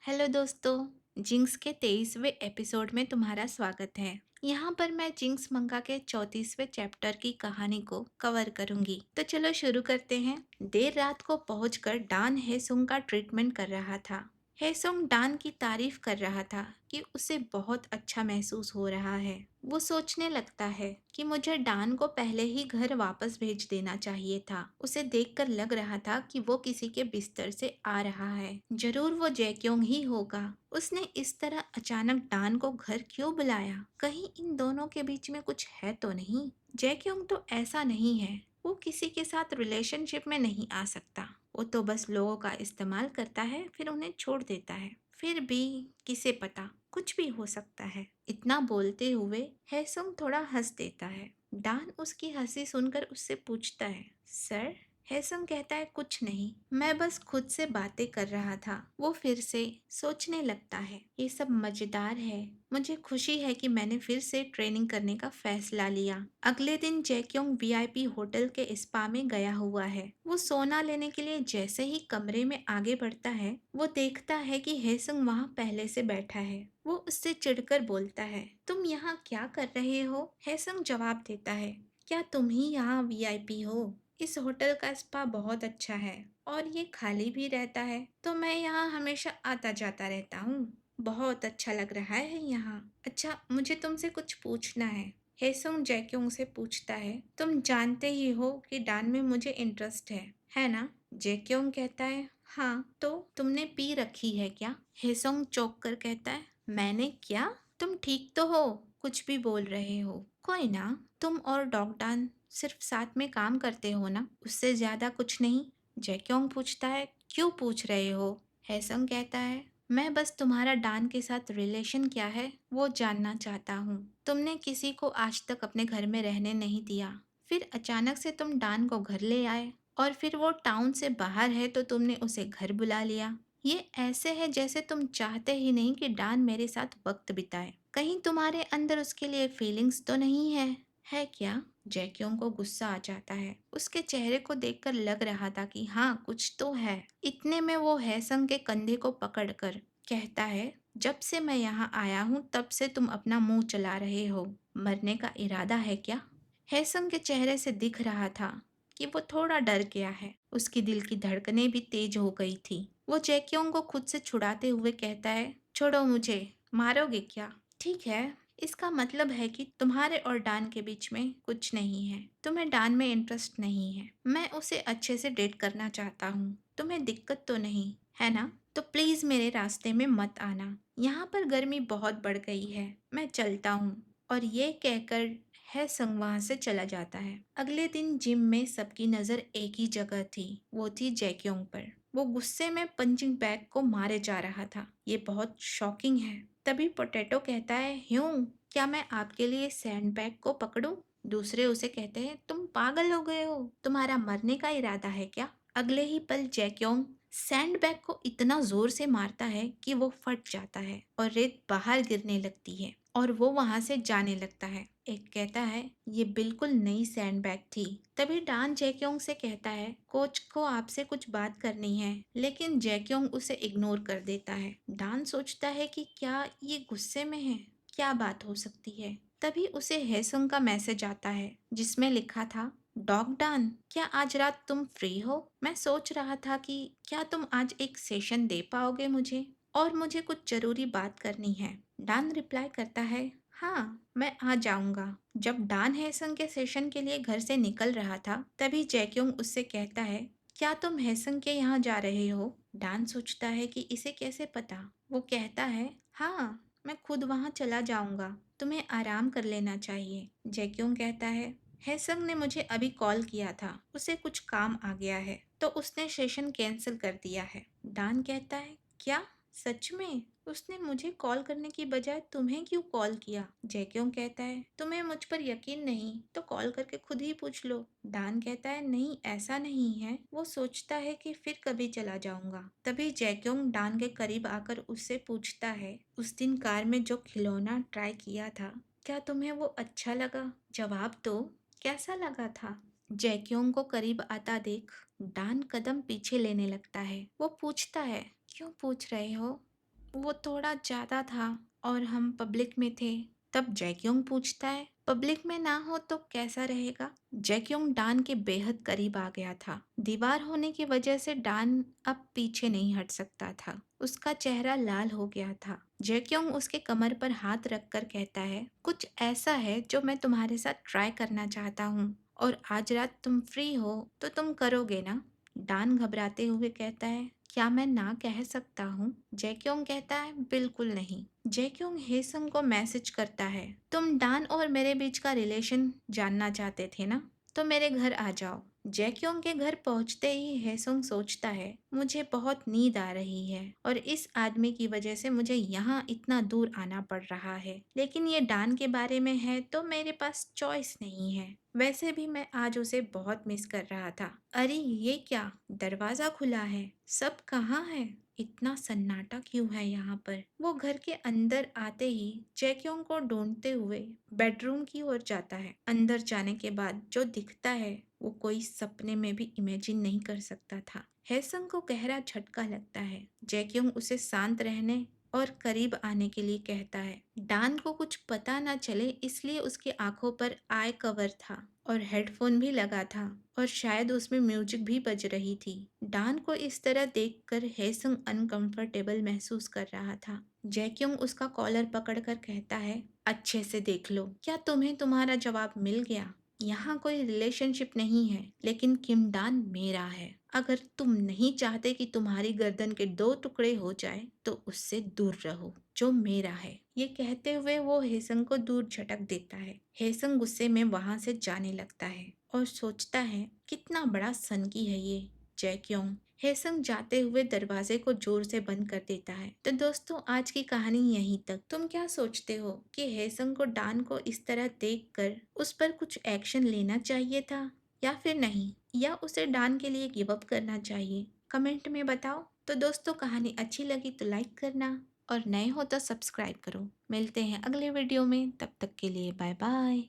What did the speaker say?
Hello दोस्तों, jinx के 23वें episode में तुम्हारा स्वागत है। यहाँ पर मैं जिंक्स मंगा के 34वें चैप्टर की कहानी को कवर करूंगी। तो चलो शुरू करते हैं। देर रात को पहुंचकर डान हेसुंग का ट्रीटमेंट कर रहा था। हेसुंग डान की तारीफ कर रहा था कि उसे बहुत अच्छा महसूस हो रहा है। वो सोचने लगता है कि मुझे डान को पहले ही घर वापस भेज देना चाहिए था। उसे देखकर लग रहा था कि वो किसी के बिस्तर से आ रहा है। जरूर वो जैक्योंग ही होगा। उसने इस तरह अचानक डान को घर क्यों बुलाया? कहीं इन दोनों के बीच में कुछ है तो नहीं? जैक्योंग तो ऐसा नहीं है। वो किसी के साथ रिलेशनशिप में नहीं आ सकता। वो तो बस लोगों का इस्तेमाल करता है फिर उन्हें छोड़ देता है। फिर भी किसे पता, कुछ भी हो सकता है। इतना बोलते हुए हेसुंग थोड़ा हंस देता है। डान उसकी हंसी सुनकर उससे पूछता है, सर? हेसुंग कहता है, कुछ नहीं, मैं बस खुद से बातें कर रहा था। वो फिर से सोचने लगता है, ये सब मजेदार है। मुझे खुशी है कि मैंने फिर से ट्रेनिंग करने का फैसला लिया। अगले दिन जैक्योंग वीआईपी होटल के स्पा में गया हुआ है। वो सोना लेने के लिए जैसे ही कमरे में आगे बढ़ता है, वो देखता है कि हेसुंग वहाँ पहले से बैठा है। वो उससे चिढ़कर बोलता है, तुम यहाँ क्या कर रहे हो? हेसुंग जवाब देता है, क्या तुम ही यहाँ वीआईपी हो? इस होटल का स्पा बहुत अच्छा है और ये खाली भी रहता है, तो मैं यहाँ हमेशा आता जाता रहता हूँ। बहुत अच्छा लग रहा है यहाँ। अच्छा, मुझे तुमसे कुछ पूछना है। हेसुंग जैक्योंग से पूछता है, तुम जानते ही हो कि डान में मुझे इंटरेस्ट है ना? जैक्योंग कहता है, हाँ, तो तुमने पी रखी है क्या? हेसुंग चौंक कर कहता है, मैंने क्या? तुम ठीक तो हो? कुछ भी बोल रहे हो? कोई ना, तुम और डॉगडान सिर्फ साथ में काम करते हो ना, उससे ज्यादा कुछ नहीं। जैक्योंग पूछता है, क्यों पूछ रहे हो? हेसंग कहता है, मैं बस तुम्हारा डान के साथ रिलेशन क्या है वो जानना चाहता हूँ। तुमने किसी को आज तक अपने घर में रहने नहीं दिया, फिर अचानक से तुम डान को घर ले आए और फिर वो टाउन से बाहर है तो तुमने उसे घर बुला लिया। ये ऐसे है जैसे तुम चाहते ही नहीं कि डान मेरे साथ वक्त बिताए। कहीं तुम्हारे अंदर उसके लिए फीलिंग्स तो नहीं है क्या? जैक्योंग को गुस्सा आ जाता है। उसके चेहरे को देखकर लग रहा था कि हाँ, कुछ तो है। इतने में वो हैसंग के कंधे को पकड़कर कहता है, जब से मैं यहाँ आया हूँ तब से तुम अपना मुंह चला रहे हो। मरने का इरादा है क्या? हैसंग के चेहरे से दिख रहा था कि वो थोड़ा डर गया है। उसकी दिल की धड़कनें भी तेज हो गई थी। वो जैक्योंग को खुद से छुड़ाते हुए कहता है, छोड़ो मुझे, मारोगे क्या? ठीक है, इसका मतलब है कि तुम्हारे और डान के बीच में कुछ नहीं है। तुम्हें डान में इंटरेस्ट नहीं है। मैं उसे अच्छे से डेट करना चाहता हूँ। तुम्हें दिक्कत तो नहीं है ना? तो प्लीज मेरे रास्ते में मत आना। यहाँ पर गर्मी बहुत बढ़ गई है। मैं चलता हूँ। और ये कहकर हैसंग वहां से चला जाता है। अगले दिन जिम में सबकी नजर एक ही जगह थी। वो थी जैक्योंग पर। वो गुस्से में पंचिंग बैग को मारे जा रहा था। ये बहुत शॉकिंग है। तभी पोटैटो कहता है, ह्यूं, क्या मैं आपके लिए सैंडबैग को पकड़ूं? दूसरे उसे कहते हैं, तुम पागल हो गए हो? तुम्हारा मरने का इरादा है क्या? अगले ही पल जैक्योंग सैंडबैग को इतना जोर से मारता है कि वो फट जाता है और रेत बाहर गिरने लगती है और वो वहां से जाने लगता है। एक कहता है, ये बिल्कुल नई सैंडबैग थी। तभी डान जैक्योंग से कहता है, कोच को आपसे कुछ बात करनी है, लेकिन जैक्योंग उसे इग्नोर कर देता है। डान सोचता है कि क्या ये गुस्से में है? क्या बात हो सकती है? तभी उसे हेसुंग का मैसेज आता है जिसमें लिखा था, डॉग डान, क्या आज रात तुम फ्री हो? मैं सोच रहा था कि क्या तुम आज एक सेशन दे पाओगे मुझे, और मुझे कुछ जरूरी बात करनी है। डान रिप्लाई करता है, हाँ, मैं आ जाऊंगा। जब डान हेसंग के सेशन के लिए घर से निकल रहा था, तभी जैक्योंग उससे कहता है, क्या तुम हेसंग के यहाँ जा रहे हो? डान सोचता है कि इसे कैसे पता। वो कहता है, हाँ, मैं खुद वहाँ चला जाऊंगा। तुम्हें आराम कर लेना चाहिए। जैक्योंग कहता है, हेसंग ने मुझे अभी कॉल किया था, उसे कुछ काम आ गया है तो उसने सेशन कैंसिल कर दिया है। डान कहता है, क्या? सच में? उसने मुझे कॉल करने की बजाय तुम्हें क्यों कॉल किया? जैक्योंग कहता है, तुम्हें मुझ पर यकीन नहीं तो कॉल करके खुद ही पूछ लो। डान कहता है, नहीं, ऐसा नहीं है। वो सोचता है कि फिर कभी चला जाऊंगा। तभी जैक्योंग डान के करीब आकर उससे पूछता है, उस दिन कार में जो खिलौना ट्राई किया था, क्या तुम्हें वो अच्छा लगा? जवाब दो, कैसा लगा था? जैक्योंग को करीब आता देख डान कदम पीछे लेने लगता है। वो पूछता है, क्यों पूछ रहे हो? वो थोड़ा ज़्यादा था और हम पब्लिक में थे। तब जैक्योंग पूछता है, पब्लिक में ना हो तो कैसा रहेगा? जैक्योंग डान के बेहद करीब आ गया था। दीवार होने की वजह से डान अब पीछे नहीं हट सकता था। उसका चेहरा लाल हो गया था। जैक्योंग उसके कमर पर हाथ रखकर कहता है, कुछ ऐसा है जो मैं तुम्हारे साथ ट्राई करना चाहता हूँ और आज रात तुम फ्री हो तो तुम करोगे ना? डान घबराते हुए कहता है, क्या मैं ना कह सकता हूँ? जैक्योंग कहता है, बिल्कुल नहीं। जैक्योंग हेसंग को मैसेज करता है, तुम डान और मेरे बीच का रिलेशन जानना चाहते थे ना, तो मेरे घर आ जाओ। जैक्योंग के घर पहुंचते ही हेसंग सोचता है, मुझे बहुत नींद आ रही है और इस आदमी की वजह से मुझे यहाँ इतना दूर आना पड़ रहा है, लेकिन ये डान के बारे में है तो मेरे पास चॉइस नहीं है। वैसे भी मैं आज उसे बहुत मिस कर रहा था। अरे ये क्या, दरवाजा खुला है, सब कहाँ है? इतना सन्नाटा क्यों है यहाँ पर? वो घर के अंदर आते ही जैक्योंग को ढूंढते हुए बेडरूम की ओर जाता है। अंदर जाने के बाद जो दिखता है वो कोई सपने में भी इमेजिन नहीं कर सकता था। हैसंग को गहरा झटका लगता है। जैक्योंग उसे शांत रहने और करीब आने के लिए कहता है। डान को कुछ पता ना चले इसलिए उसकी आंखों पर आई कवर था और हेडफोन भी लगा था और शायद उसमें म्यूजिक भी बज रही थी। डान को इस तरह देखकर हेसंग अनकंफर्टेबल महसूस कर रहा था। जैक्योंग उसका कॉलर पकड़कर कहता है, अच्छे से देख लो, क्या तुम्हें तुम्हारा जवाब मिल गया? यहाँ कोई रिलेशनशिप नहीं है, लेकिन किम डान मेरा है। अगर तुम नहीं चाहते कि तुम्हारी गर्दन के दो टुकड़े हो जाए तो उससे दूर रहो, जो मेरा है। ये कहते हुए वो हेसंग को दूर झटक देता है। हेसंग गुस्से में वहां से जाने लगता है और सोचता है, कितना बड़ा सनकी है ये जैक्योंग। हेसंग जाते हुए दरवाजे को जोर से बंद कर देता है। तो दोस्तों, आज की कहानी यहीं तक। तुम क्या सोचते हो कि हेसंग को डान को इस तरह देखकर उस पर कुछ एक्शन लेना चाहिए था या फिर नहीं, या उसे डान के लिए गिव अप करना चाहिए? कमेंट में बताओ। तो दोस्तों, कहानी अच्छी लगी तो लाइक करना और नए हो तो सब्सक्राइब करो। मिलते हैं अगले वीडियो में, तब तक के लिए बाय बाय।